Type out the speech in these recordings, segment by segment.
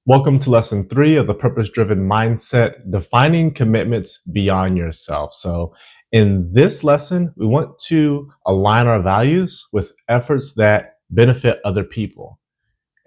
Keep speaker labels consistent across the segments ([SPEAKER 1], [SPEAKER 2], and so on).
[SPEAKER 1] Welcome to lesson 3 of the purpose driven mindset, defining commitments beyond yourself. So, in this lesson, we want to align our values with efforts that benefit other people.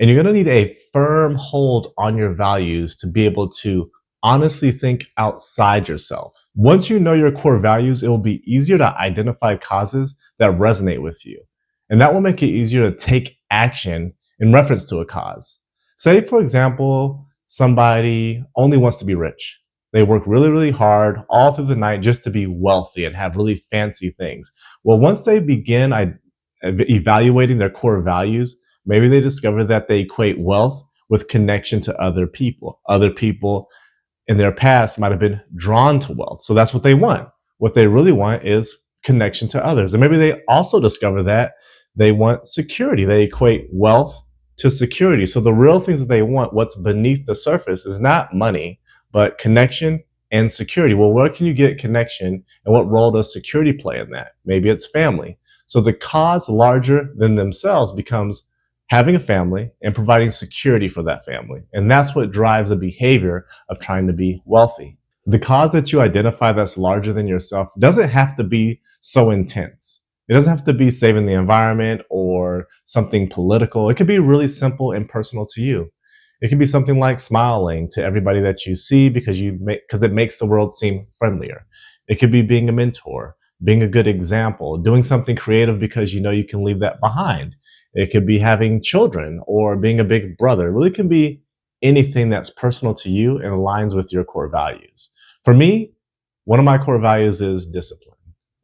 [SPEAKER 1] And you're going to need a firm hold on your values to be able to honestly think outside yourself. Once you know your core values, it will be easier to identify causes that resonate with you. And that will make it easier to take action in reference to a cause. Say, for example, somebody only wants to be rich. They work really, really hard all through the night just to be wealthy and have really fancy things. Well, once they begin evaluating their core values, maybe they discover that they equate wealth with connection to other people. Other people in their past might have been drawn to wealth. So that's what they want. What they really want is connection to others. And maybe they also discover that they want security. They equate wealth to security. So the real things that they want, what's beneath the surface, is not money, but connection and security. Well, where can you get connection, and what role does security play in that? Maybe it's family. So the cause larger than themselves becomes having a family and providing security for that family. And that's what drives the behavior of trying to be wealthy. The cause that you identify that's larger than yourself doesn't have to be so intense. It doesn't have to be saving the environment or something political. It could be really simple and personal to you. It could be something like smiling to everybody that you see because it makes the world seem friendlier. It could be being a mentor, being a good example, doing something creative because you know you can leave that behind. It could be having children or being a big brother. It really can be anything that's personal to you and aligns with your core values. For me, one of my core values is discipline.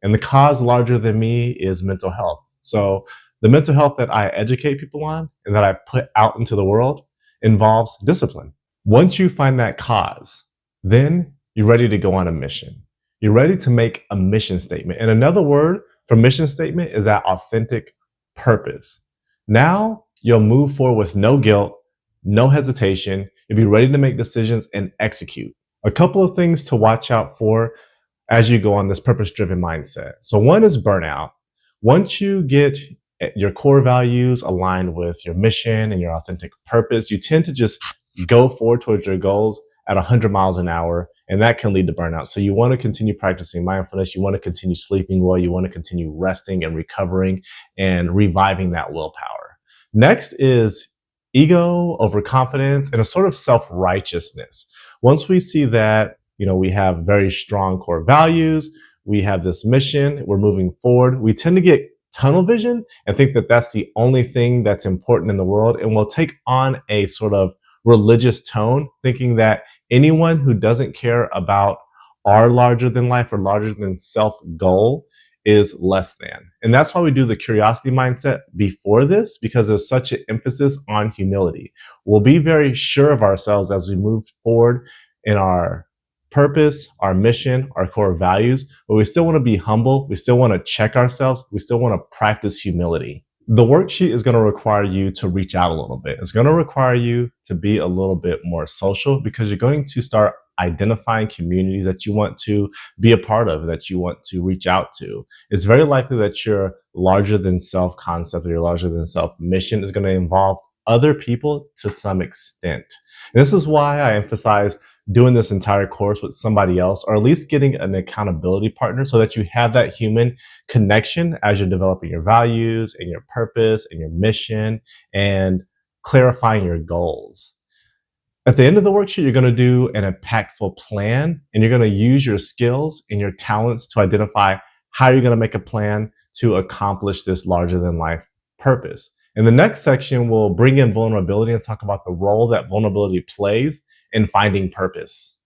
[SPEAKER 1] And the cause larger than me is mental health. So the mental health that I educate people on and that I put out into the world involves discipline. Once you find that cause, then you're ready to go on a mission. You're ready to make a mission statement. And another word for mission statement is that authentic purpose. Now you'll move forward with no guilt, no hesitation. You'll be ready to make decisions and execute. A couple of things to watch out for as you go on this purpose-driven mindset. So one is burnout. Once you get your core values aligned with your mission and your authentic purpose, you tend to just go forward towards your goals at 100 miles an hour, and that can lead to burnout. So you want to continue practicing mindfulness. You want to continue sleeping well. You want to continue resting and recovering and reviving that willpower. Next is ego, overconfidence, and a sort of self-righteousness. Once we see that, we have very strong core values, we have this mission, we're moving forward, we tend to get tunnel vision and think that that's the only thing that's important in the world. And we'll take on a sort of religious tone, thinking that anyone who doesn't care about our larger than life or larger than self goal is less than. And that's why we do the curiosity mindset before this, because there's such an emphasis on humility. We'll be very sure of ourselves as we move forward in our purpose, our mission, our core values, but we still want to be humble. We still want to check ourselves. We still want to practice humility. The worksheet is going to require you to reach out a little bit. It's going to require you to be a little bit more social, because you're going to start identifying communities that you want to be a part of, that you want to reach out to. It's very likely that your larger than self concept or your larger than self mission is going to involve other people to some extent. And this is why I emphasize doing this entire course with somebody else, or at least getting an accountability partner, so that you have that human connection as you're developing your values and your purpose and your mission and clarifying your goals. At the end of the worksheet, you're going to do an impactful plan, and you're going to use your skills and your talents to identify how you're going to make a plan to accomplish this larger than life purpose. In the next section, we'll bring in vulnerability and talk about the role that vulnerability plays in finding purpose.